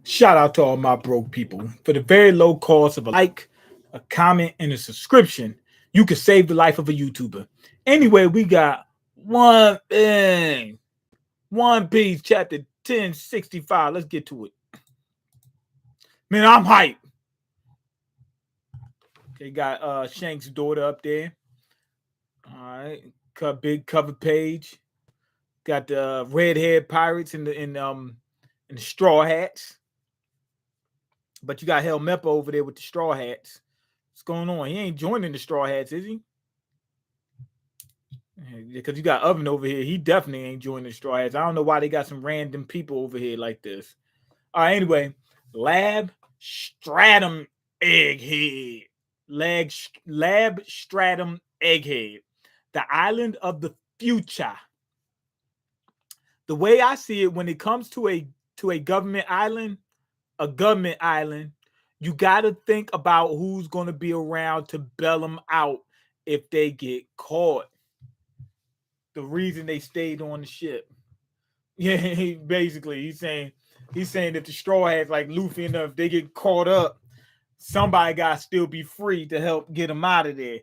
Shout out to all my broke people. For the very low cost of a like, a comment, and a subscription, you can save the life of a YouTuber. Anyway, we got one thing. One Piece chapter 1065. Let's get to it. Man, I'm hyped. They got Shank's daughter up there. All right. Big cover page. Got the red haired pirates in the straw hats. But you got Helmeppo over there with the straw hats. What's going on? He ain't joining the straw hats, is he? Because you got Oven over here. He definitely ain't joining the straw hats. I don't know why they got some random people over here like this. All right, anyway. Lab Stratum Egghead. Lab Stratum Egghead. The island of the future. The way I see it, when it comes to a government island, you got to think about who's going to be around to bail them out if they get caught. The reason they stayed on the ship. Yeah, basically, he's saying that the straw hats like Luffy and if they get caught up, somebody got to still be free to help get them out of there.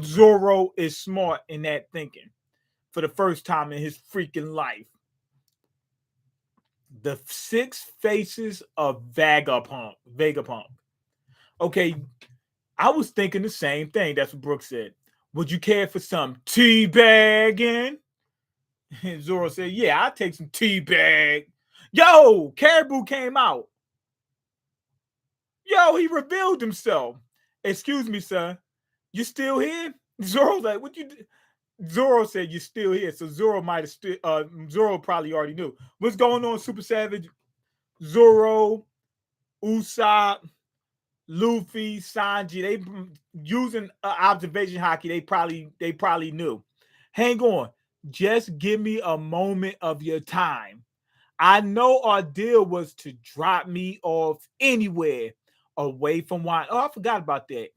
Zoro is smart in that thinking for the first time in his freaking life. The 6 faces of Vegapunk. Okay, I was thinking the same thing. That's what Brooks said. Would you care for some teabagging? And Zoro said, yeah, I'll take some teabag. Yo, Caribou came out. Yo, he revealed himself. Excuse me, sir. You still here? Zoro's like, what you do? Zoro said, you're still here. So Zoro might have still, Zoro probably already knew. What's going on, Super Savage? Zoro, Usopp, Luffy, Sanji, they using observation hockey, they probably knew. Hang on. Just give me a moment of your time. I know our deal was to drop me off anywhere away from wine. Oh, I forgot about that.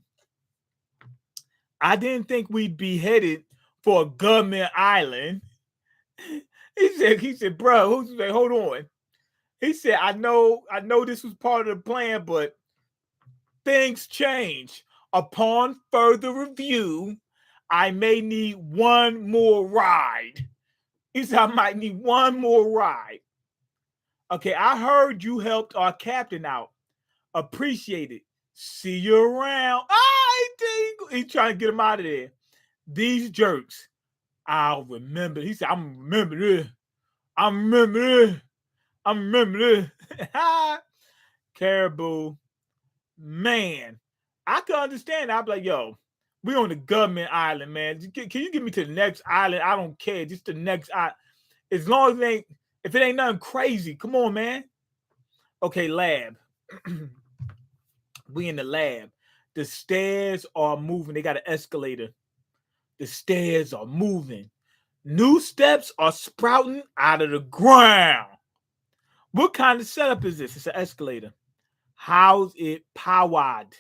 I didn't think we'd be headed for a government island. He said, bro, hold on. He said, I know this was part of the plan, but things change. Upon further review, I may need one more ride. He said, I might need one more ride. Okay, I heard you helped our captain out. Appreciate it. See you around. He's trying to get him out of there. These jerks, I'll remember. He said, I'm remember this. I remember this. Caribou. Man, I can understand. I'd be like, yo, we on the government island, man. Can you get me to the next island? I don't care. Just the next island. As long as if it ain't nothing crazy. Come on, man. Okay, lab. We in the lab. The stairs are moving. They got an escalator. The stairs are moving. New steps are sprouting out of the ground. What kind of setup is this? It's an escalator. How's it powered?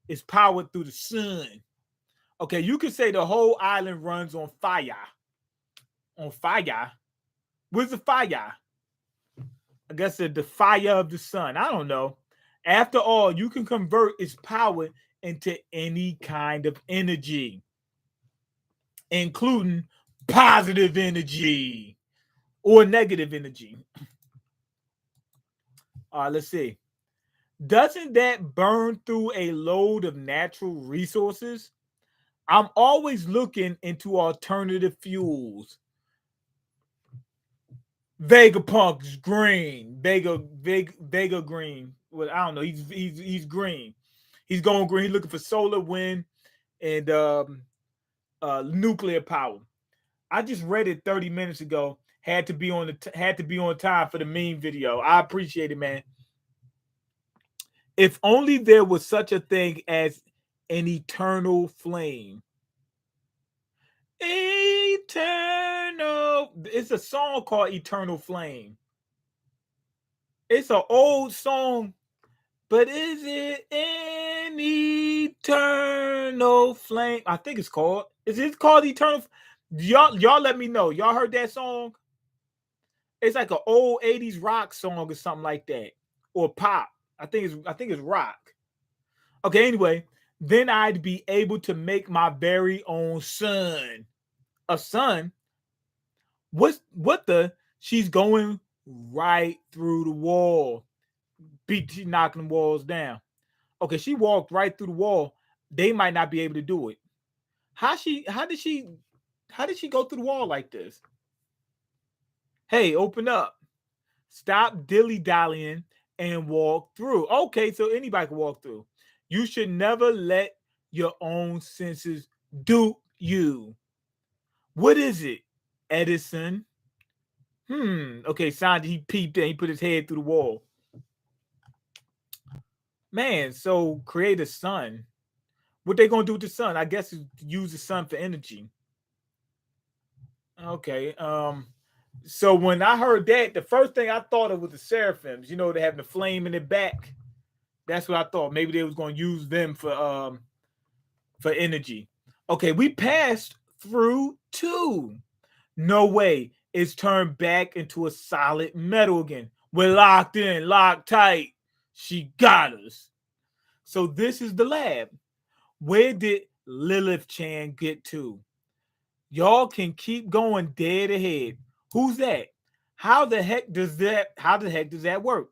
It's powered through the sun. Okay, you could say the whole island runs on fire. On fire? Where's the fire? I guess the fire of the sun. I don't know. After all, you can convert its power into any kind of energy, including positive energy or negative energy. All right, let's see. Doesn't that burn through a load of natural resources? I'm always looking into alternative fuels. Vegapunk's green. Vega green. Well, I don't know. He's green. He's going green. He's looking for solar, wind, and nuclear power. I just read it 30 minutes ago. Had to be on time for the meme video. I appreciate it, man. If only there was such a thing as an eternal flame. Eternal. It's a song called Eternal Flame. It's an old song, but is it an eternal flame? I think it's called. Is it called Eternal? Y'all let me know. Y'all heard that song? It's like an old 80s rock song or something like that. or pop. I think it's rock. Okay, anyway, then I'd be able to make my very own sun. A sun? What the? She's going right through the wall. She knocking the walls down. Okay, she walked right through the wall. They might not be able to do it. How did she go through the wall like this? Hey, open up. Stop dilly-dallying and walk through. Okay, so anybody can walk through. You should never let your own senses dupe you. What is it, Edison? Okay, Sanji, he peeped in. He put his head through the wall. Man, so create a sun. What they gonna do with the sun? I guess use the sun for energy. Okay. So when I heard that, the first thing I thought of was the seraphims. You know, they have the flame in their back. That's what I thought. Maybe they was gonna use them for energy. Okay, we passed through two. No way. It's turned back into a solid metal again. We're locked in, locked tight. She got us. So this is the lab. Where did Lilith Chan get to? Y'all can keep going dead ahead. Who's that? How the heck does that work?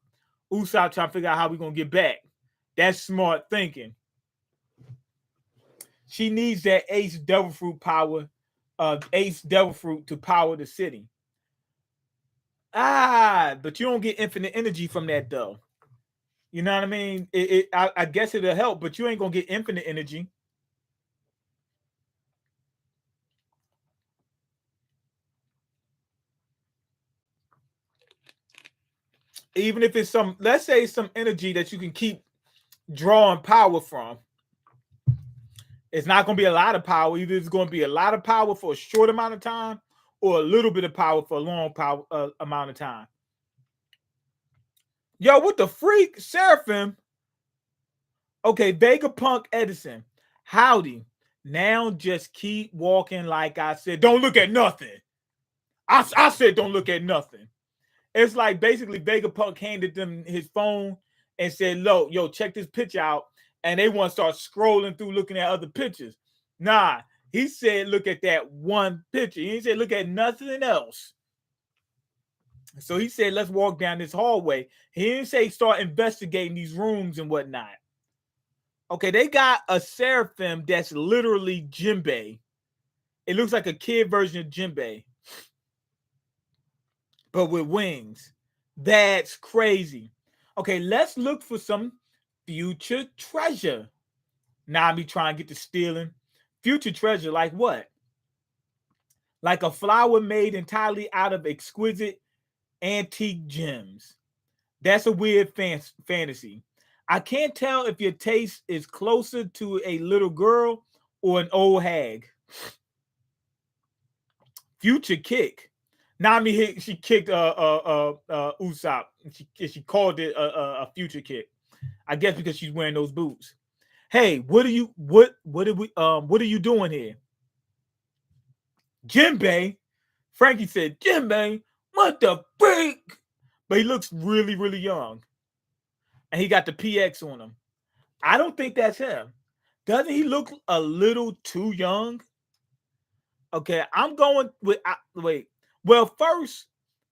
Usopp trying to figure out how we're gonna get back. That's smart thinking. She needs that Ace Devil Fruit to power the city. But you don't get infinite energy from that though. You know what I mean? I guess it'll help, but you ain't gonna get infinite energy. Even if it's let's say some energy that you can keep drawing power from. It's not going to be a lot of power. Either it's going to be a lot of power for a short amount of time or a little bit of power for a long amount of time. Yo, what the freak? Seraphim. Okay, Vegapunk Edison. Howdy. Now just keep walking like I said. Don't look at nothing. I said don't look at nothing. It's like basically Vegapunk handed them his phone and said, yo, check this picture out. And they want to start scrolling through looking at other pictures. Nah, he said, look at that one picture. He said, look at nothing else. So he said, let's walk down this hallway. He didn't say start investigating these rooms and whatnot. Okay, they got a seraphim that's literally Jinbei. It looks like a kid version of Jinbei, but with wings. That's crazy. Okay, let's look for some future treasure. Now I be trying to get to stealing. Future treasure, like what? Like a flower made entirely out of exquisite antique gems. That's a weird fantasy. I can't tell if your taste is closer to a little girl or an old hag. Future kick. Nami she kicked Usopp. She called it a future kick. I guess because she's wearing those boots. Hey, what are you doing here? Jinbei. Frankie said, Jinbei, what the freak? But he looks really, really young. And he got the PX on him. I don't think that's him. Doesn't he look a little too young? Okay, I'm going with wait. Well,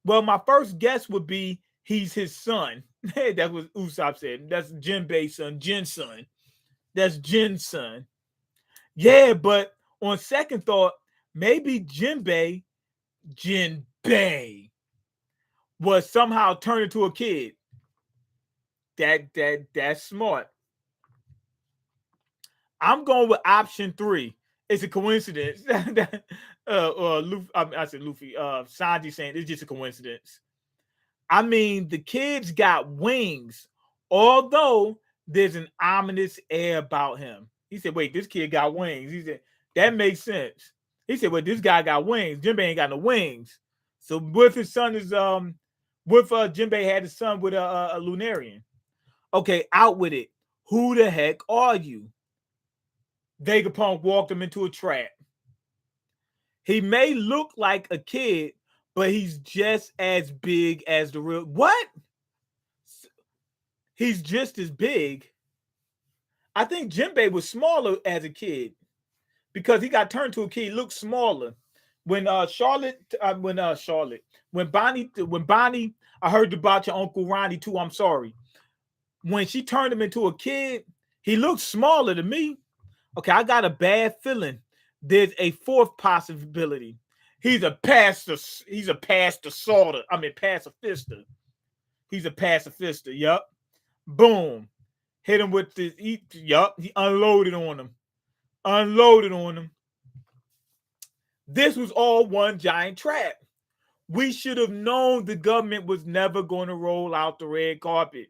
my first guess would be he's his son. That's what Usopp said. That's Jinbei's son, Jin's son. That's Jin's son. Yeah, but on second thought, maybe Jinbei was somehow turned into a kid. That's smart. I'm going with option 3. It's a coincidence. Luffy, I said Luffy. Sanji saying it's just a coincidence. I mean, the kids got wings, although there's an ominous air about him. He said, "Wait, this kid got wings." He said, "That makes sense." He said, "Well, this guy got wings. Jinbei ain't got no wings." So, what if his son is what if Jinbei had his son with a Lunarian? Okay, out with it. Who the heck are you? Vegapunk walked him into a trap. He may look like a kid, but he's just as big as the real. What? he's just as big. I think Jinbei was smaller as a kid because he got turned to a kid. He looked smaller. When Bonnie, I heard about your Uncle Ronnie too. I'm sorry. When she turned him into a kid, he looked smaller to me. Okay, I got a bad feeling. There's a fourth possibility. He's a pastor. He's a pastor sorter. I mean, pacifister. He's a pacifister. Yup. Boom. Hit him with the. Yup. He unloaded on him. Unloaded on him. This was all one giant trap. We should have known the government was never going to roll out the red carpet.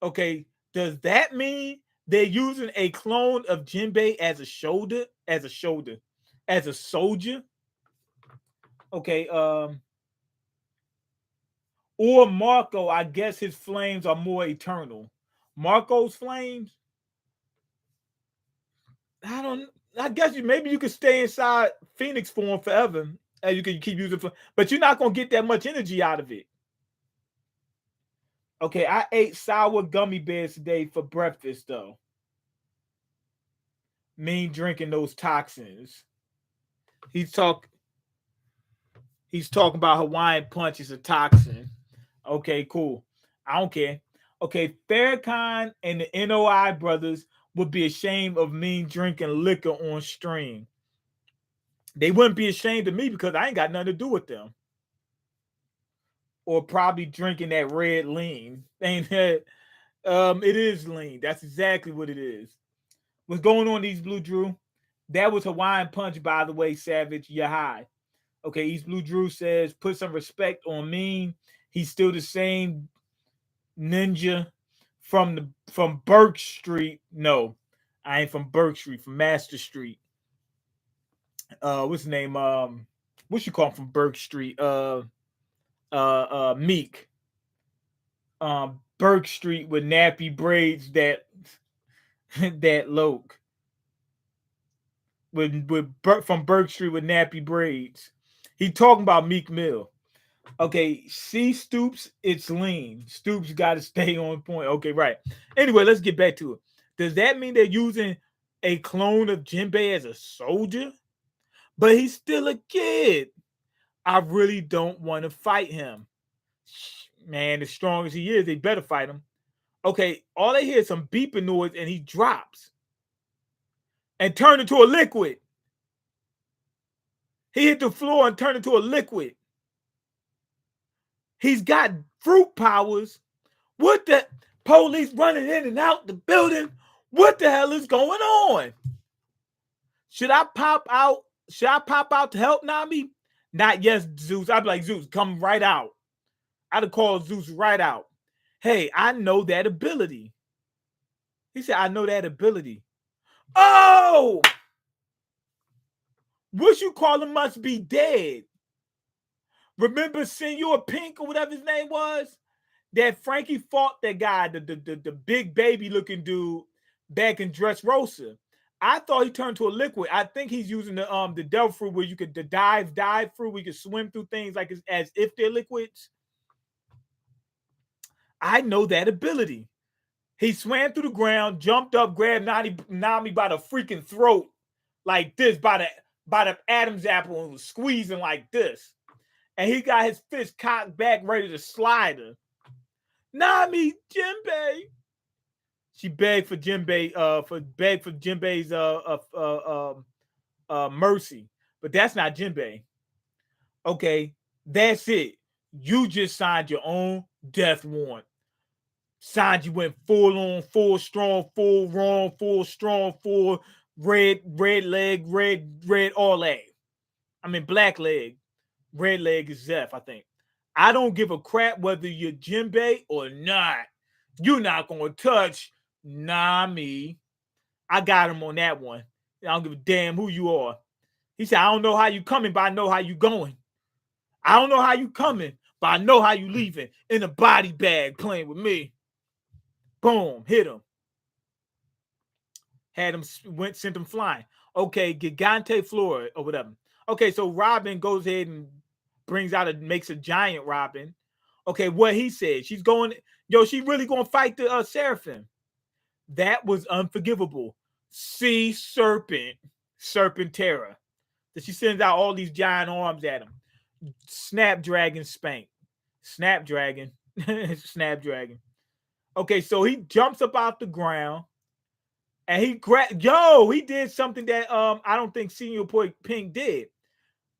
Okay, does that mean they're using a clone of Jinbei as a soldier? Okay, or Marco, I guess his flames are more eternal. Marco's flames, I don't. I guess maybe you could stay inside Phoenix form forever, and you can keep using, but you're not gonna get that much energy out of it. Okay, I ate sour gummy bears today for breakfast, though. Mean drinking those toxins. He's talk. He's talking about Hawaiian Punch is a toxin. Okay, cool. I don't care. Okay, Farrakhan and the NOI brothers would be ashamed of me drinking liquor on stream. They wouldn't be ashamed of me because I ain't got nothing to do with them. Or probably drinking that red lean. Ain't that? It is lean. That's exactly what it is. What's going on, East Blue Drew? That was Hawaiian Punch, by the way, Savage. You're high. Okay, East Blue Drew says, put some respect on Mean. He's still the same ninja from Burke Street. No, I ain't from Burke Street, from Master Street. What's his name? What you call him from Burke Street? Meek. Burke Street with nappy braids that that Loke. From Burke Street with nappy braids. He talking about Meek Mill. Okay, see Stoops, it's lean. Stoops got to stay on point. Okay, right. Anyway, let's get back to it. Does that mean they're using a clone of Jinbei as a soldier? But he's still a kid. I really don't want to fight him. Man, as strong as he is, they better fight him. Okay, all they hear is some beeping noise and he drops and turned into a liquid. He hit the floor and turned into a liquid. He's got fruit powers. What the police running in and out the building? What the hell is going on? Should I pop out? Should I pop out to help Nami? Not yes, Zeus. I'd be like, Zeus, come right out. I'd have called Zeus right out. Hey, I know that ability. He said, I know that ability. Oh! What you call him must be dead. Remember Senor Pink or whatever his name was? That Frankie fought that guy, the big baby looking dude back in Dressrosa. I thought he turned to a liquid. I think he's using the devil fruit where you could dive fruit where you could swim through things like as if they're liquids. I know that ability. He swam through the ground, jumped up, grabbed Nami by the freaking throat like this, by the Adam's apple, and was squeezing like this. And he got his fist cocked back, ready to slide her. Nami, Jinbei. She begged for Jinbei's mercy, but that's not Jinbei. Okay, that's it. You just signed your own death warrant. Signed, you went full on, full strong, full wrong, full strong, full red leg, red all that. I mean black leg. Red leg is Zeph, I think. I don't give a crap whether you're Jinbei or not. You're not going to touch Nami. I got him on that one. I don't give a damn who you are. He said, I don't know how you coming, but I know how you going. I don't know how you coming, but I know how you leaving in a body bag playing with me. Boom, hit him. Had him, sent him flying. Okay, Gigante Flora or whatever. Okay, so Robin goes ahead and makes a giant Robin. Okay, what he said. She's going, yo, she really gonna fight the Seraphim. That was unforgivable. Sea serpent, serpent terror. That she sends out all these giant arms at him. Snapdragon spank. Snapdragon. Snapdragon. Okay, so he jumps up out the ground and he did something that I don't think Senior Boy Pink did.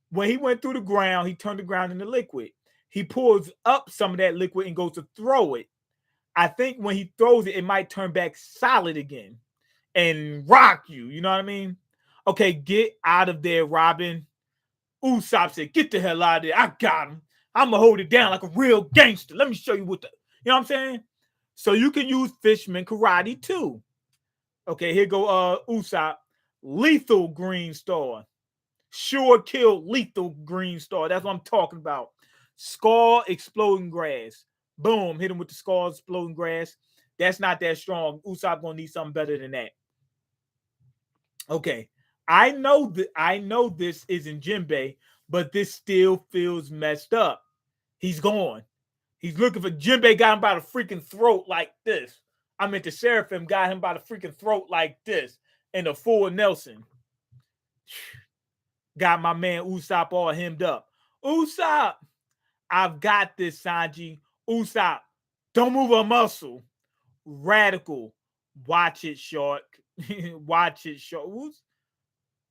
When he went through the ground, he turned the ground into liquid. He pulls up some of that liquid and goes to throw it. I think when he throws it, it might turn back solid again and rock you. You know what I mean? Okay, get out of there, Robin. Usopp said, get the hell out of there. I got him. I'm going to hold it down like a real gangster. Let me show you what you know what I'm saying? So you can use Fishman Karate too. Okay, here go Usopp. Lethal Green Star. Sure kill lethal green star. That's what I'm talking about. Skull exploding grass. Boom. Hit him with the skull exploding grass. That's not that strong. Usopp gonna need something better than that. Okay. I know this isn't Jinbei, but this still feels messed up. He's gone. He's looking for Jinbei, got him by the freaking throat like this. I meant the Seraphim got him by the freaking throat like this. And the full Nelson. Got my man Usopp all hemmed up. Usopp, I've got this, Sanji. Usopp, don't move a muscle. Radical. Watch it, Shark. Watch it, Shark. Who's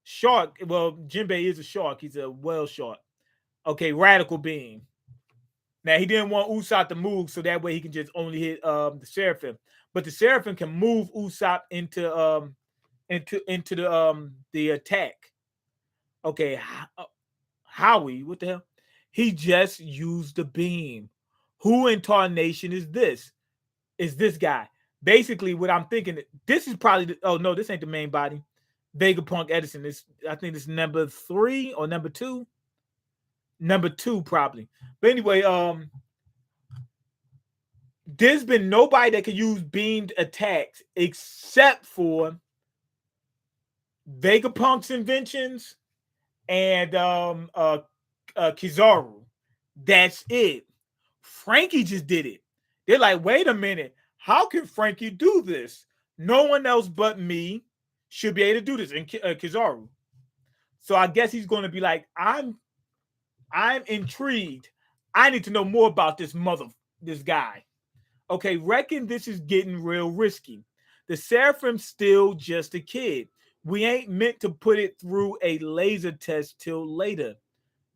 Shark? Well, Jinbei is a shark. He's a whale shark. Okay, Radical Beam. Now, he didn't want Usopp to move, so that way he can just only hit the Seraphim. But the Seraphim can move Usopp into the attack. Okay, Howie, what the hell? He just used the beam. Who in tarnation is this? Is this guy? Basically, what I'm thinking, this is probably oh no, this ain't the main body. Vegapunk Edison. I think this is number 3 or number 2. Number 2, probably. But anyway, there's been nobody that can use beamed attacks except for Vegapunk's inventions and Kizaru. That's it. Frankie just did it. They're like, wait a minute. How can Frankie do this? No one else but me should be able to do this. And Kizaru. So I guess he's going to be like, I'm intrigued. I need to know more about this guy. Okay, reckon this is getting real risky. The Seraphim's still just a kid. We ain't meant to put it through a laser test till later.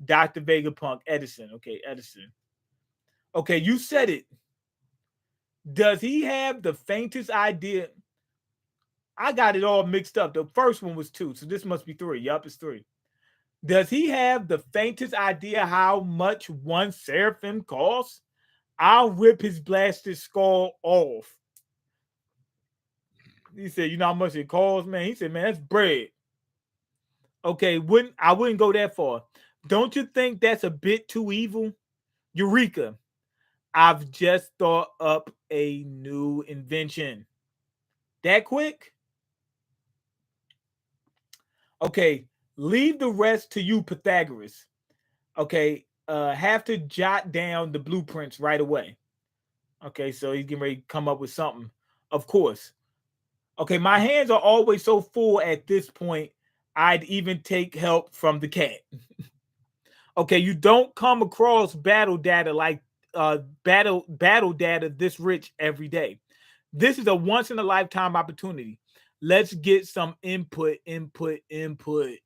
Dr. Vegapunk Edison. Okay, Edison. Okay, you said it. Does he have the faintest idea? I got it all mixed up. The first one was 2, so this must be 3. Yup, it's 3. Does he have the faintest idea how much one Seraphim costs? I'll rip his blasted skull off. He said, you know how much it costs, man? He said, man, that's bread. Okay, I wouldn't go that far. Don't you think that's a bit too evil? Eureka. I've just thought up a new invention. That quick? Okay, leave the rest to you, Pythagoras. Okay, have to jot down the blueprints right away. Okay, so he's getting ready to come up with something. Of course. Okay, my hands are always so full at this point, I'd even take help from the cat. Okay, you don't come across battle data like battle data this rich every day. This is a once in a lifetime opportunity. Let's get some input. Okay,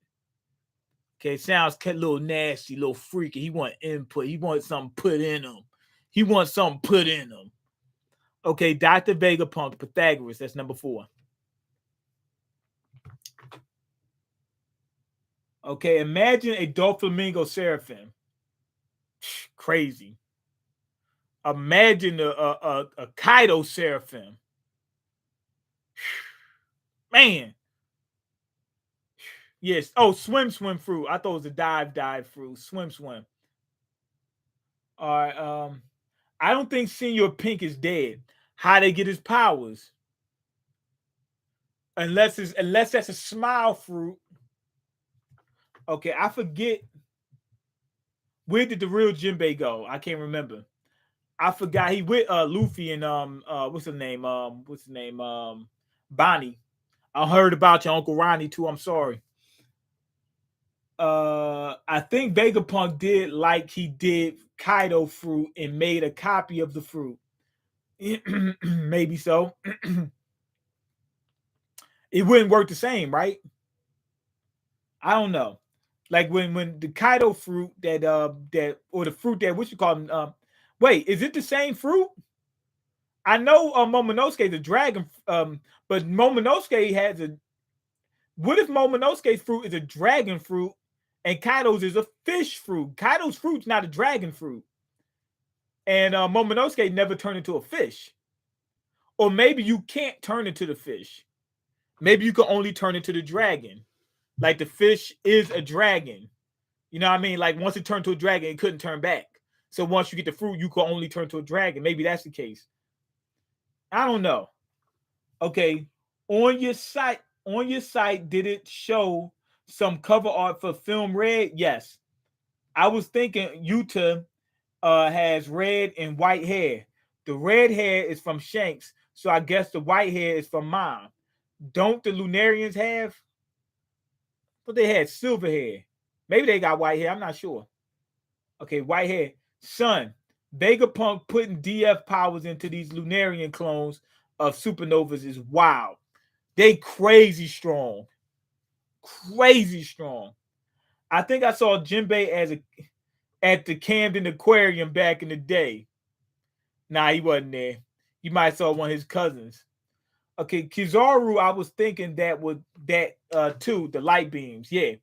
sounds a little nasty, a little freaky. He want input. He wants something put in him. Okay, Dr. Vegapunk, Pythagoras. That's number 4. Okay, imagine a Doflamingo Seraphim. Crazy. Imagine a Kaido Seraphim. Man. Yes. Oh, swim fruit. I thought it was a dive fruit. Swim. All right. I don't think Senior Pink is dead. How they get his powers? Unless that's a smile fruit. Okay, I forget. Where did the real Jinbei go? I can't remember. I forgot he with Luffy and what's his name? Bonnie. I heard about your Uncle Ronnie too. I'm sorry. I think Vegapunk did like he did Kaido fruit and made a copy of the fruit. Maybe so. It wouldn't work the same, right? I don't know. Like when the Kaido fruit that or the fruit that what you call them, wait, is it the same fruit? I know Momonosuke is a dragon, but Momonosuke has a. What if Momonosuke's fruit is a dragon fruit and Kaido's is a fish fruit? Kaido's fruit's not a dragon fruit, and Momonosuke never turned into a fish. Or maybe you can't turn into the fish. Maybe you can only turn into the dragon. Like the fish is a dragon. You know what I mean? Like once it turned to a dragon, it couldn't turn back. So once you get the fruit, you can only turn to a dragon. Maybe that's the case. I don't know. Okay. On your site, did it show some cover art for Film Red? Yes. I was thinking Yuta has red and white hair. The red hair is from Shanks, so I guess the white hair is from Mom. Don't the Lunarians have? But they had silver hair. Maybe they got white hair. I'm not sure. Okay, white hair. Son, Vegapunk putting DF powers into these Lunarian clones of supernovas is wild. They crazy strong. Crazy strong. I think I saw Jinbei at the Camden Aquarium back in the day. Nah, he wasn't there. You might have saw one of his cousins. Okay, Kizaru, I was thinking that would that too, the light beams. Yeah.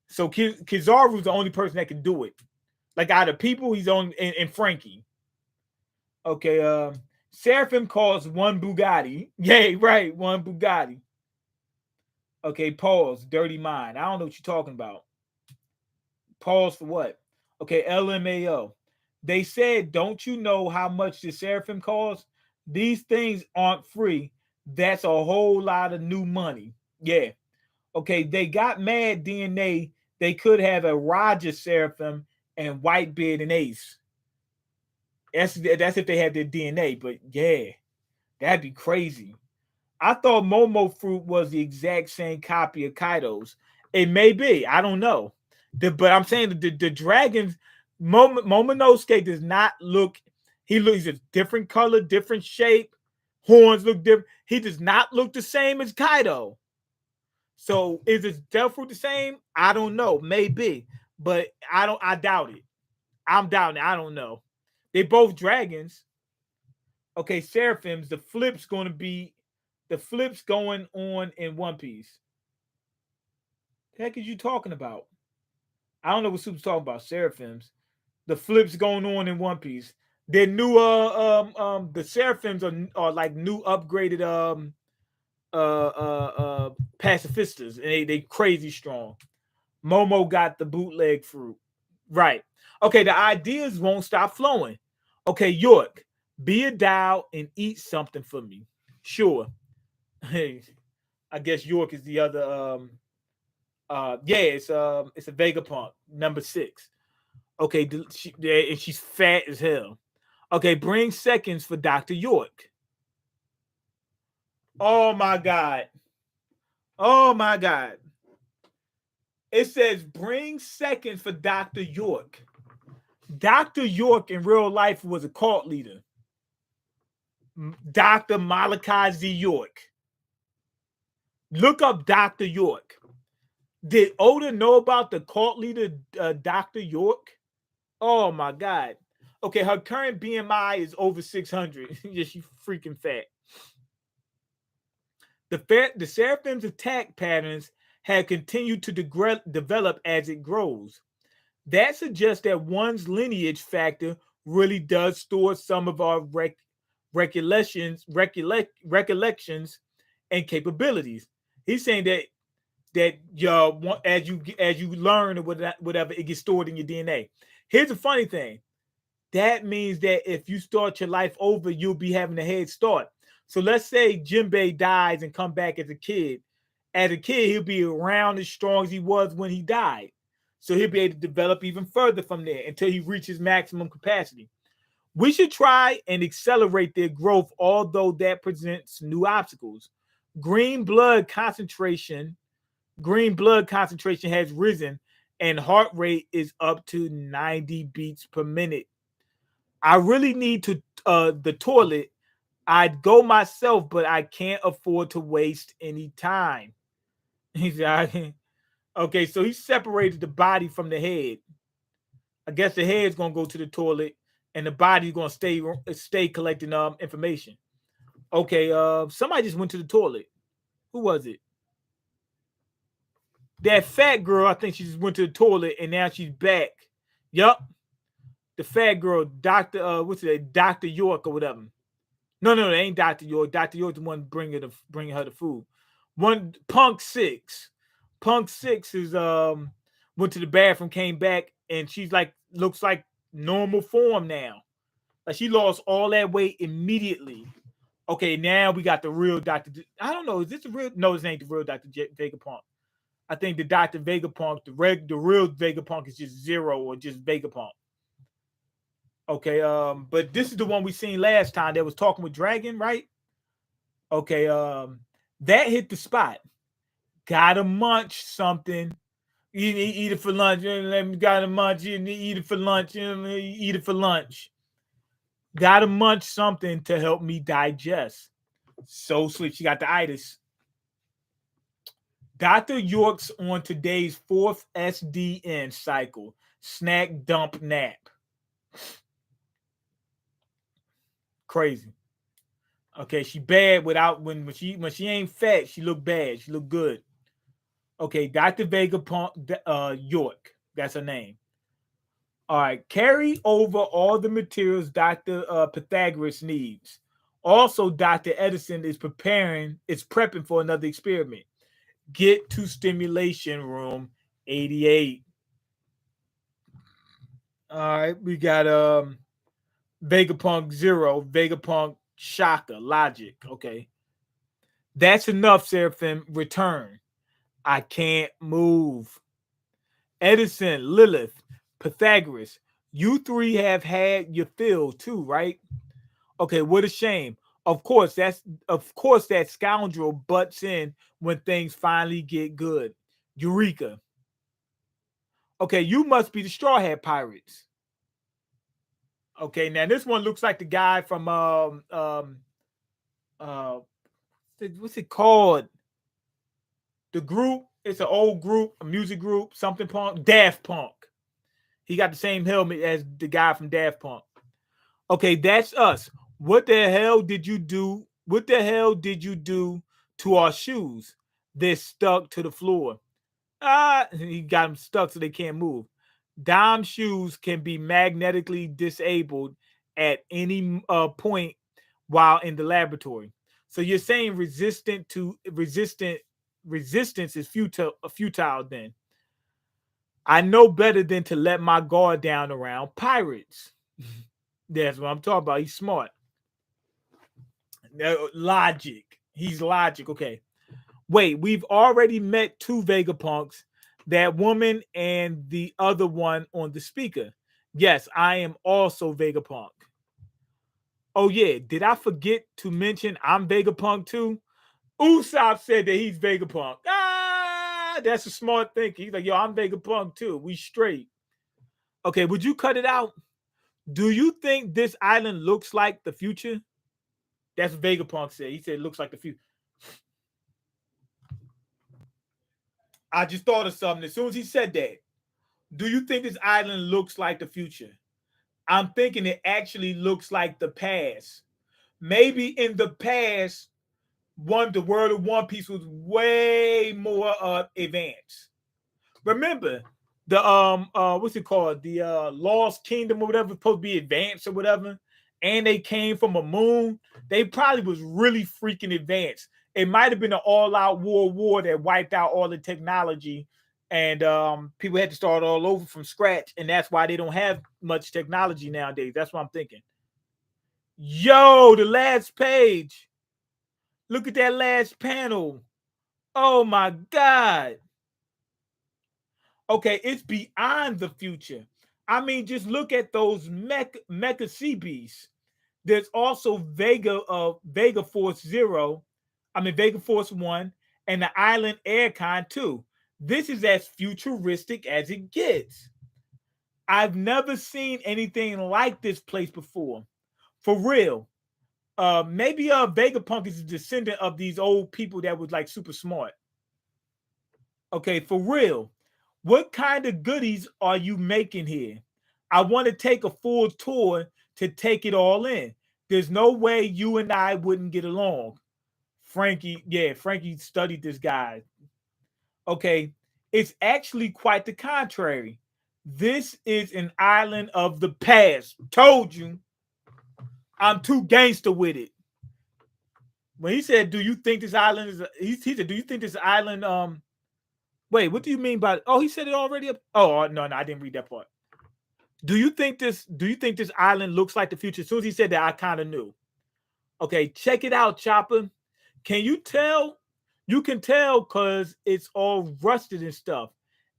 So Kizaru's the only person that can do it. Like out of people, he's on and Frankie. Okay, Seraphim calls one Bugatti. Yay, right, one Bugatti. Okay, pause. Dirty mind. I don't know what you're talking about. Pause for what? Okay, LMAO. They said, don't you know how much the Seraphim costs? These things aren't free. That's a whole lot of new money. Yeah. Okay, they got mad DNA. They could have a Roger Seraphim and Whitebeard and Ace. That's if they had their DNA, but yeah, that'd be crazy. I thought Momo fruit was the exact same copy of Kaido's. It may be. I don't know. But I'm saying the dragons, Momonosuke does not look. He's a different color, different shape. Horns look different. He does not look the same as Kaido. So is his devil fruit the same? I don't know. Maybe, but I doubt it. I'm doubting it. I don't know. They both dragons. Okay, Seraphims. The flip's going on in One Piece. The heck is you talking about? I don't know what Super's talking about. Seraphims. The flips going on in One Piece. They're new. The Seraphims are like new upgraded pacifistas, and they crazy strong. Momo got the bootleg fruit. Right. Okay, the ideas won't stop flowing. Okay, York, be a Dow and eat something for me. Sure. Hey, I guess York is the other yeah, it's a Vegapunk, number 6. Okay, and she's fat as hell. Okay, bring seconds for Dr. York. Oh my god. Oh my god. It says bring seconds for Dr. York. Dr. York in real life was a cult leader. Dr. Malachi Z. York. Look up Dr. York. Did Oda know about the cult leader, Dr. York? Oh my god. Okay, her current BMI is over 600. Yeah, she's freaking fat. The Seraphim's attack patterns had continued to develop as it grows. That suggests that one's lineage factor really does store some of our recollections, and capabilities. He's saying that as you learn or whatever, it gets stored in your DNA. Here's the funny thing. That means that if you start your life over, you'll be having a head start. So let's say Jinbei dies and come back as a kid. As a kid, he'll be around as strong as he was when he died. So he'll be able to develop even further from there until he reaches maximum capacity. We should try and accelerate their growth, although that presents new obstacles. Green blood concentration, green blood concentration has risen and heart rate is up to 90 beats per minute. I really need to the toilet. I'd go myself, but I can't afford to waste any time. He said, okay, so he separated the body from the head. I guess the head's gonna go to the toilet, and the body's gonna stay collecting information. Okay, somebody just went to the toilet. Who was it? That fat girl. I think she just went to the toilet, and now she's back. Yup, the fat girl, Doctor. What's it? Doctor York or whatever. No, it ain't Doctor York. Doctor York's the one bringing her the food. One Punk Six. Punk Six is went to the bathroom, came back, and she's like looks like normal form now. Like she lost all that weight immediately. Okay, now we got the real Doctor. I don't know. Is this the real? No, this ain't the real Doctor Vegapunk. I think the Doctor Vegapunk, the real Vegapunk is just Zero or just Vegapunk. Okay, but this is the one we seen last time that was talking with Dragon, right? Okay, that hit the spot. Gotta munch something. Eat it for lunch. Let me gotta munch. Eat it for lunch. Eat it for lunch. Gotta munch something to help me digest. So sleep. She got the itis. Dr. York's on today's fourth SDN cycle. Snack, dump, nap. Crazy. Okay, she bad without when she ain't fat, she look bad. She look good. Okay, Dr. York. That's her name. All right, carry over all the materials Dr. Pythagoras needs. Also, Dr. Edison is prepping for another experiment. Get to stimulation room 88. All right, we got Vegapunk Zero, Vegapunk Shaka, Logic. Okay. That's enough, Seraphim. Return. I can't move. Edison, Lilith, Pythagoras. You three have had your fill too, right? Okay, what a shame. Of course that scoundrel butts in when things finally get good. Eureka. Okay, you must be the Straw Hat Pirates. Okay, now this one looks like the guy from uh what's it called? The group. It's an old group, a music group, something punk, Daft Punk. He got the same helmet as the guy from Daft Punk. Okay, that's us. What the hell did you do? What the hell did you do to our shoes? They're stuck to the floor. He got them stuck so they can't move. Dime shoes can be magnetically disabled at any point while in the laboratory. So you're saying resistance is futile then. I know better than to let my guard down around pirates. That's what I'm talking about. He's smart. Logic. He's logic. Okay. Wait, we've already met two Vegapunks, that woman and the other one on the speaker. Yes, I am also Vegapunk. Oh, yeah. Did I forget to mention I'm Vegapunk too? Usopp said that he's Vegapunk. That's a smart thinking. He's like, yo, I'm Vegapunk too. We straight. Okay, would you cut it out? Do you think this island looks like the future? That's what Vegapunk said. He said it looks like the future. I just thought of something as soon as he said that. Do you think this island looks like the future? I'm thinking it actually looks like the past. Maybe in the past, the world of One Piece was way more advanced. Remember the what's it called? The Lost Kingdom or whatever, supposed to be advanced or whatever, and they came from a moon. They probably was really freaking advanced. It might have been an all-out war that wiped out all the technology, and people had to start all over from scratch, and that's why they don't have much technology nowadays. That's what I'm thinking. Yo, the last page. Look at that last panel. Oh my God. Okay, it's beyond the future. I mean, just look at those Mecha CBs. There's also Vega Force Zero, I mean Vega Force One, and the Island Aircon 2. This is as futuristic as it gets. I've never seen anything like this place before. For real. Maybe Vegapunk is a descendant of these old people that was like super smart. Okay, for real. What kind of goodies are you making here? I want to take a full tour to take it all in. There's no way you and I wouldn't get along. Frankie, yeah, Frankie studied this guy. Okay, it's actually quite the contrary. This is an island of the past. Told you, I'm too gangster with it. When he said, "Do you think this island is?" He said, "Do you think this island?" Wait, what do you mean by? Oh, he said it already. Oh, no, I didn't read that part. Do you think this? Do you think this island looks like the future? As soon as he said that, I kind of knew. Okay, check it out, Chopper. Can you tell? You can tell because it's all rusted and stuff.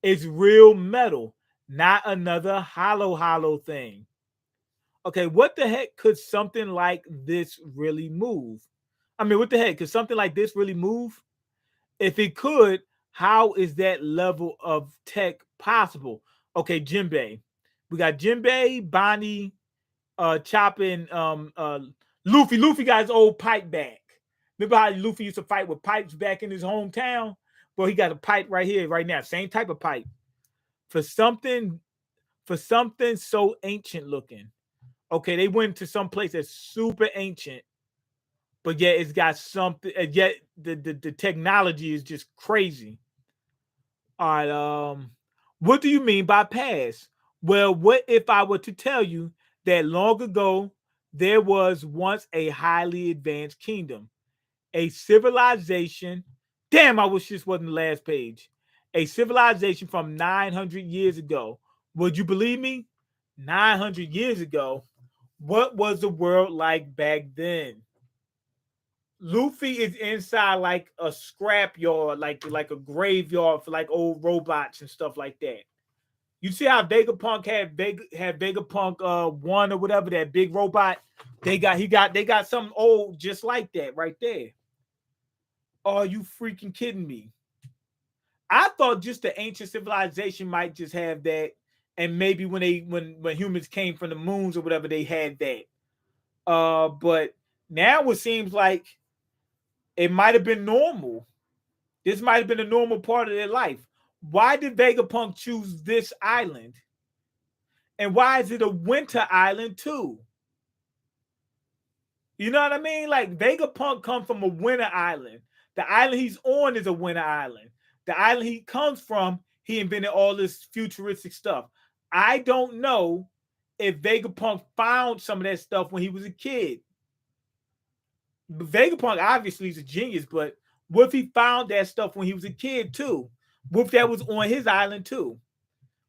It's real metal, not another hollow thing. Okay, what the heck could something like this really move? I mean, what the heck could something like this really move? If it could, how is that level of tech possible? Okay, Jinbei. We got Jinbei, Bonnie, Chopper, and Luffy. Luffy got his old pipe back. Remember how Luffy used to fight with pipes back in his hometown? Well, he got a pipe right here, right now. Same type of pipe. For something, for something so ancient looking. Okay, they went to some place that's super ancient, but yet it's got something. Yet the technology is just crazy. All right. What do you mean by past? Well, what if I were to tell you that long ago there was once a highly advanced kingdom, a civilization? Damn, I wish this wasn't the last page. A civilization from 900 years ago. Would you believe me? 900 years ago. What was the world like back then? Luffy is inside like a scrap yard, like a graveyard for like old robots and stuff like that. You see how Vegapunk had Vegapunk one or whatever, that big robot. They got something old just like that right there. Are you freaking kidding me? I thought just the ancient civilization might just have that, and maybe when humans came from the moons or whatever, they had that. But now it seems like it might have been normal. This might have been a normal part of their life. Why did Vegapunk choose this island? And why is it a winter island too? You know what I mean? Like Vegapunk comes from a winter island. The island he's on is a winter island. The island he comes from, he invented all this futuristic stuff. I don't know if Vegapunk found some of that stuff when he was a kid. Vegapunk obviously is a genius, but what if he found that stuff when he was a kid too? What if that was on his island too?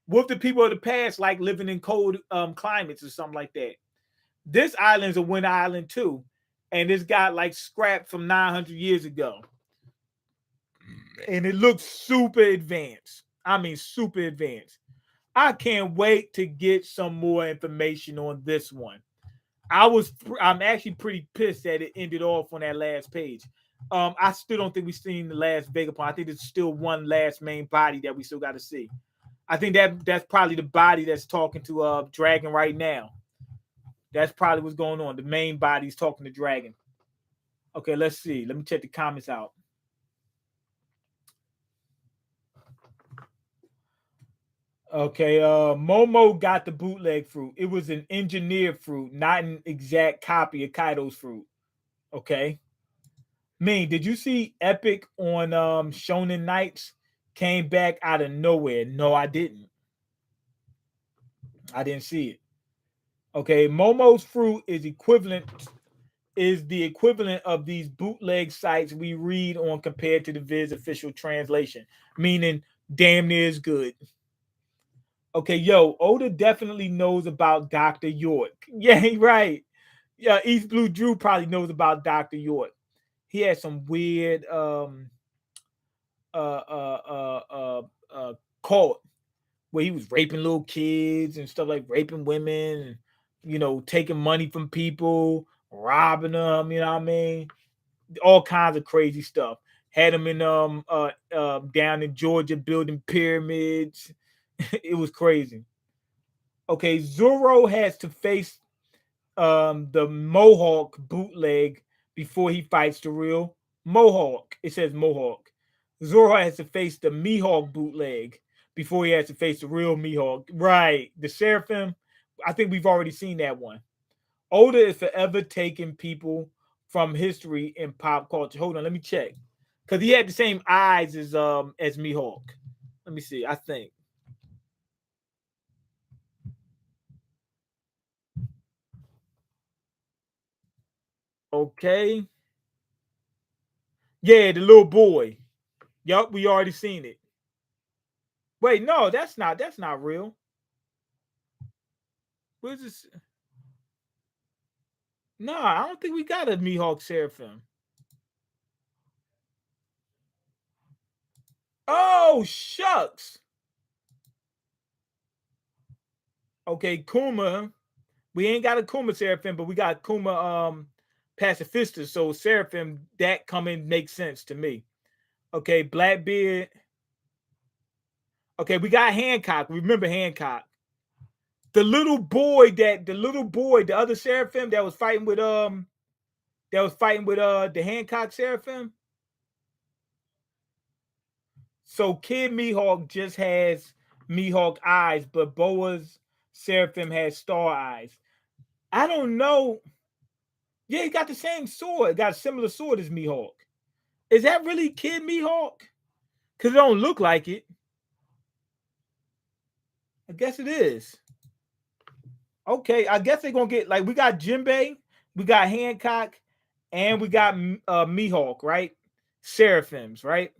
What if the people of the past like living in cold climates or something like that? This island's a winter island too, and it's got like scrap from 900 years ago, and it looks super advanced. I mean, super advanced. I can't wait to get some more information on this one. I'm actually pretty pissed that it ended off on that last page. I still don't think we've seen the last Vegapunk. I think there's still one last main body that we still got to see. I think that's probably the body that's talking to Dragon right now. That's probably what's going on. The main body's talking to Dragon. Okay, let's see. Let me check the comments out. Okay, Momo got the bootleg fruit. It was an engineered fruit, not an exact copy of Kaido's fruit. Okay. Mean, did you see Epic on Shonen Knights came back out of nowhere? No, I didn't. I didn't see it. Okay, Momo's fruit is the equivalent of these bootleg sites we read on compared to the Viz official translation, meaning damn near as good. Okay, yo, Oda definitely knows about Dr. York. Yeah, right. Yeah, East Blue Drew probably knows about Dr. York. He had some weird uh uh uh uh cult where he was raping little kids and stuff like raping women and taking money from people, robbing them, you know what I mean? All kinds of crazy stuff. Had him in down in Georgia building pyramids. It was crazy. Okay, Zorro has to face the Mohawk bootleg before he fights the real Mohawk. It says Mohawk. Zorro has to face the Mihawk bootleg before he has to face the real Mihawk. Right. The Seraphim. I think we've already seen that one. Oda is forever taking people from history and pop culture. Hold on, let me check. Because he had the same eyes as Mihawk. Let me see. I think. Okay. Yeah, the little boy. Yup, we already seen it. Wait, no, that's not real. Where's this? No, I don't think we got a Mihawk Seraphim. Oh shucks. Okay, Kuma. We ain't got a Kuma Seraphim, but we got Kuma Pacifista. So Seraphim that coming makes sense to me. Okay, Blackbeard. Okay, we got Hancock. Remember Hancock. The other Seraphim that was fighting with the Hancock Seraphim. So Kid Mihawk just has Mihawk eyes, but Boa's Seraphim has star eyes. I don't know. Yeah, he got the same sword. Got a similar sword as Mihawk. Is that really Kid Mihawk? Because it don't look like it. I guess it is. Okay, I guess they're gonna get like we got Jinbei, we got Hancock, and we got Mihawk, right? Seraphims, right?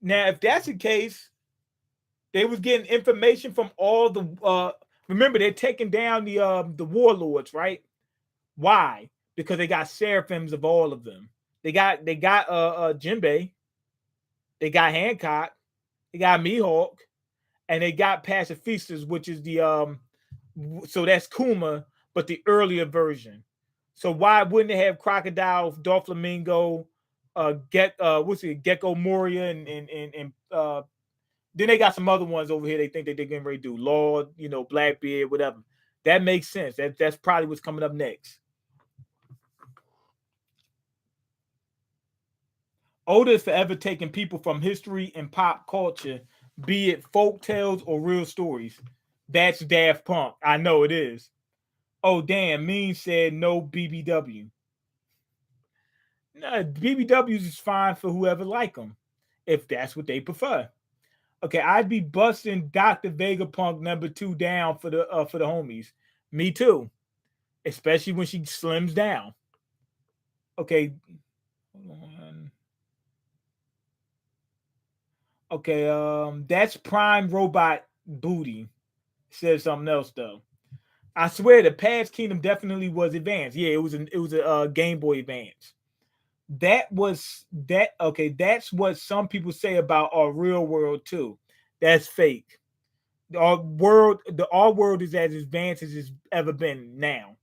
Now, if that's the case, they was getting information from all the. Remember, they're taking down the warlords, right? Why? Because they got seraphims of all of them. They got Jinbei, they got Hancock, they got Mihawk, and they got Pacifistas, which is the so that's Kuma, but the earlier version. So why wouldn't they have Crocodile, Doflamingo, what's it, Gecko Moria, and then they got some other ones over here. They think that they're getting ready to do Lord, Blackbeard, whatever. That makes sense. That's probably what's coming up next. Oda is forever taking people from history and pop culture, be it folk tales or real stories. That's Daft Punk. I know it is. Oh damn, Mean said no BBW. No, BBWs is fine for whoever like them, if that's what they prefer. Okay, I'd be busting Dr. Vegapunk #2 down for the homies. Me too, especially when she slims down. Okay, hold on. Okay, that's Prime Robot Booty. Says something else though. I swear the past Kingdom definitely was advanced. Yeah, it was a Game Boy Advance. That. Okay, that's what some people say about our real world too. That's fake. Our world is as advanced as it's ever been now.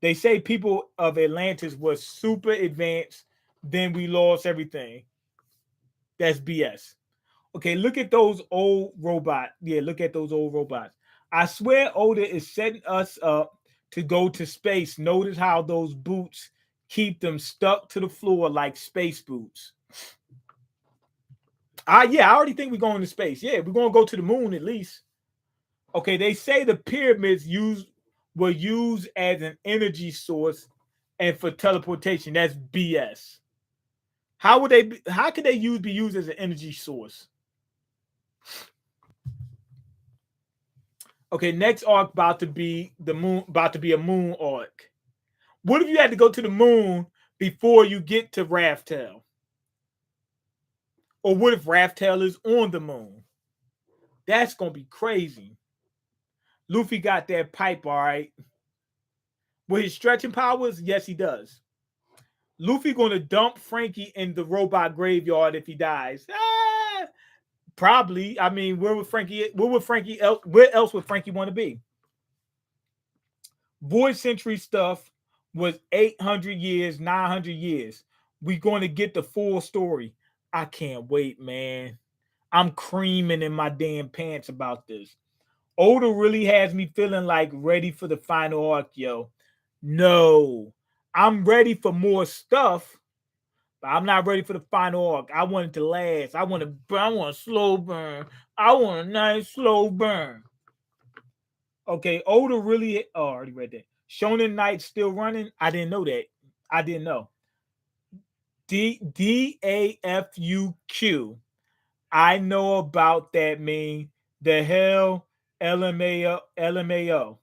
They say people of Atlantis was super advanced, then we lost everything. That's BS. Okay, look at those old robots. Yeah, look at those old robots. I swear Oda is setting us up to go to space. Notice how those boots keep them stuck to the floor like space boots. Yeah, I already think we're going to space. Yeah, we're gonna go to the moon at least. Okay, they say the pyramids were used as an energy source and for teleportation. That's BS. How could they be used as an energy source? Okay, next arc about to be the moon, about to be a moon arc. What if you had to go to the moon before you get to Raftel? Or what if Raftel is on the moon? That's gonna be crazy. Luffy got that pipe, all right. With his stretching powers, yes, he does. Luffy gonna dump Frankie in the robot graveyard if he dies. Ah! Probably. I mean, where would Frankie? Where would Frankie? Where else would Frankie want to be? Void century stuff was 800 years, 900 years. We going to get the full story. I can't wait, man. I'm creaming in my damn pants about this. Oda really has me feeling like ready for the final arc, yo. No, I'm ready for more stuff, but I'm not ready for the final arc. I want it to last. I want a slow burn. I want a nice slow burn. Okay, Oda really. Oh, I already read that. Shonen Knight still running. I didn't know that. I didn't know. DAFUQ. I know about that meme. The hell, LMAO. LMAO.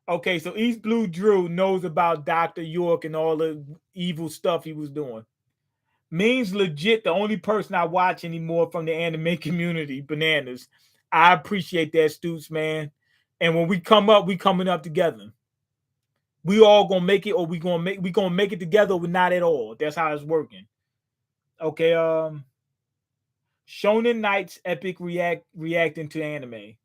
Okay, so East Blue Drew knows about Dr. York and all the evil stuff he was doing. Means legit the only person I watch anymore from the anime community. Bananas. I appreciate that, Stoops, man. And when we come up, we coming up together. We all gonna make it, or we gonna make it together, or not at all. That's how it's working. Okay, Shonen Knight's epic reacting to anime.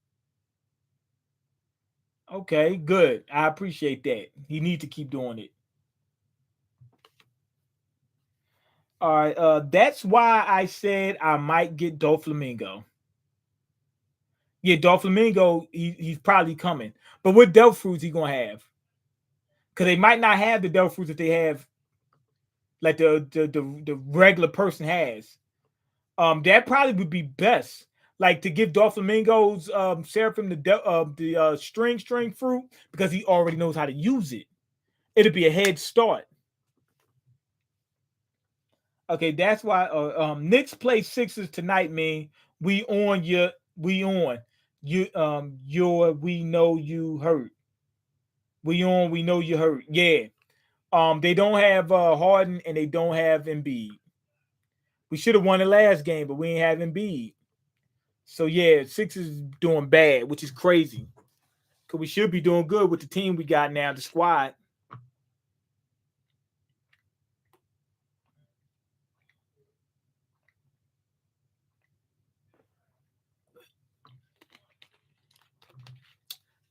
Okay, good. I appreciate that. He need to keep doing it. All right, that's why I said I might get Doflamingo. Yeah, Doflamingo, he's probably coming. But what Delph fruits he gonna have? Because they might not have the Delph fruits that they have, like the regular person has. That probably would be best. Like to give Doflamingo's Seraphim the string fruit because he already knows how to use it. It'll be a head start. Okay, that's why Knicks play Sixers tonight, man. We on. Your we know you hurt. We know you hurt. Yeah. They don't have Harden and they don't have Embiid. We should have won the last game, but we ain't have Embiid. So yeah, Sixers doing bad, which is crazy. Cause we should be doing good with the team we got now, the squad.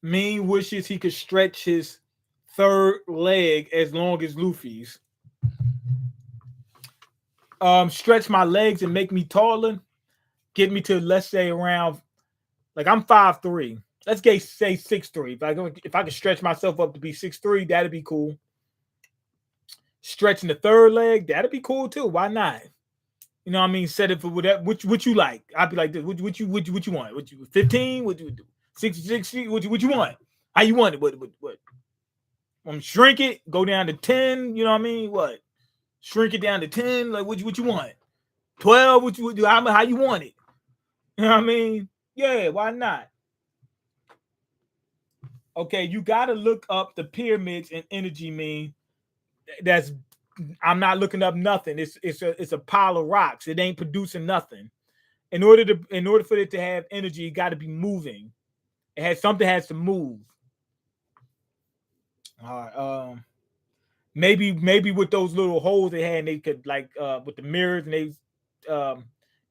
Mean wishes he could stretch his third leg as long as Luffy's. Stretch my legs and make me taller. Get me to, let's say, around, like, I'm 5'3". Let's say 6'3". If I could stretch myself up to be 6'3", that'd be cool. Stretching the third leg, that'd be cool too. Why not? You know what I mean? Set it for whatever what you like. I'd be like this. What you want? What you 15? What you do? 60? What you want? How you want it? What? Shrink it, go down to 10, you know what I mean? What? Shrink it down to 10, like what you want? 12, what you do? How you want it? You know what I mean? Yeah, why not? Okay, you gotta look up the pyramids and energy mean. That's I'm not looking up nothing. It's a pile of rocks. It ain't producing nothing. In order for it to have energy, it got to be moving. Something has to move. All right. Maybe with those little holes they had, they could like with the mirrors and they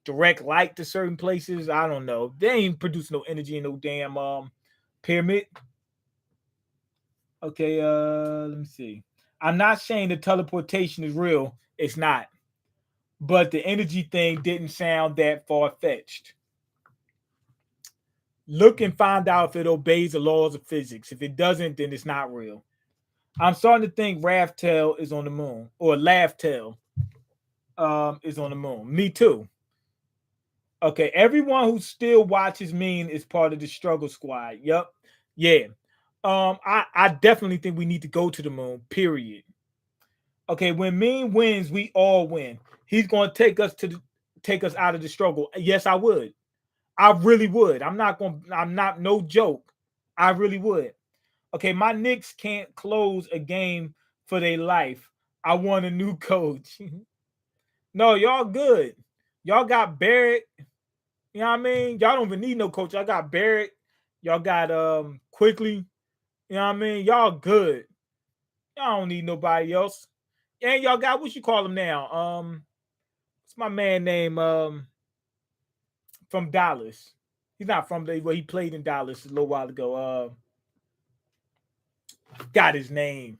direct light to certain places. I don't know. They ain't producing no energy in no damn pyramid. Okay. Let me see. I'm not saying the teleportation is real. It's not. But the energy thing didn't sound that far fetched. Look and find out if it obeys the laws of physics. If it doesn't, then it's not real. I'm starting to think Raftel is on the moon, or Laughtail is on the moon. Me too. Okay, everyone who still watches Mean is part of the struggle squad. Yep. Yeah. I definitely think we need to go to the moon, period. Okay, when Mean wins, we all win. He's gonna take us out of the struggle. Yes, I would. I really would. I'm not no joke. I really would. Okay, my Knicks can't close a game for their life. I want a new coach. No, y'all good. Y'all got Barrett. You know what I mean? Y'all don't even need no coach. Y'all got Barrett. Y'all got Quickly. You know what I mean? Y'all good. Y'all don't need nobody else. And y'all got what you call him now? What's my man name? from Dallas. He's not from the where he played in Dallas a little while ago. Got his name.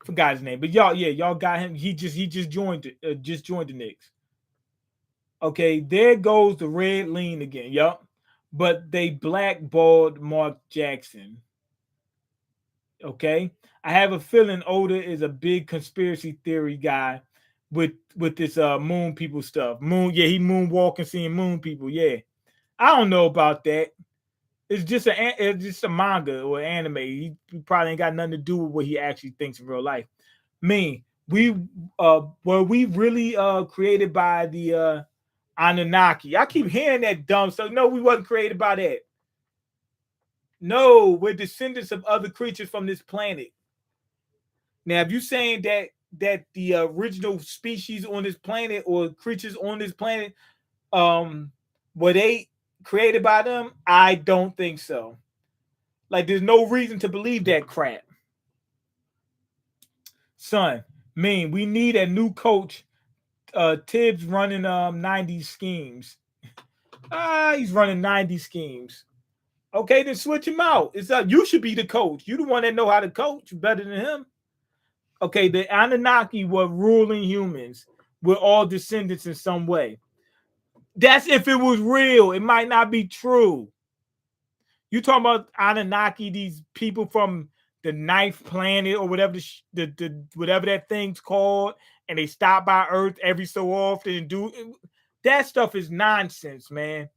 Forgot his name. But y'all, yeah, y'all got him. He just joined the Knicks. Okay, there goes the red lean again. Yup. But they blackballed Mark Jackson. Okay. I have a feeling Oda is a big conspiracy theory guy with this moon people stuff. Moon, yeah, he moonwalking, seeing moon people. Yeah. I don't know about that. It's just a manga or anime. He probably ain't got nothing to do with what he actually thinks in real life. Me, we were we really created by the Anunnaki. I keep hearing that dumb stuff. No, we wasn't created by that. No, we're descendants of other creatures from this planet. Now, if you saying that the original species on this planet or creatures on this planet were they created by them, I don't think so. Like, there's no reason to believe that crap. Son, mean we need a new coach. Tibbs running 90 schemes. He's running 90 schemes. Okay, then switch him out. It's you should be the coach. You the one that know how to coach better than him. Okay, the Anunnaki were ruling humans. We're all descendants in some way. That's if it was real. It might not be true. You talking about Anunnaki, these people from the ninth planet or whatever the whatever that thing's called, and they stop by Earth every so often and do that stuff is nonsense, man.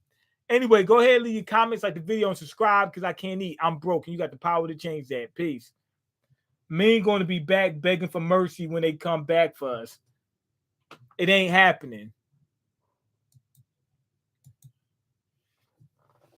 Anyway, go ahead and leave your comments, like the video, and subscribe because I can't eat. I'm broke, and you got the power to change that. Peace. Me ain't going to be back begging for mercy when they come back for us. It ain't happening.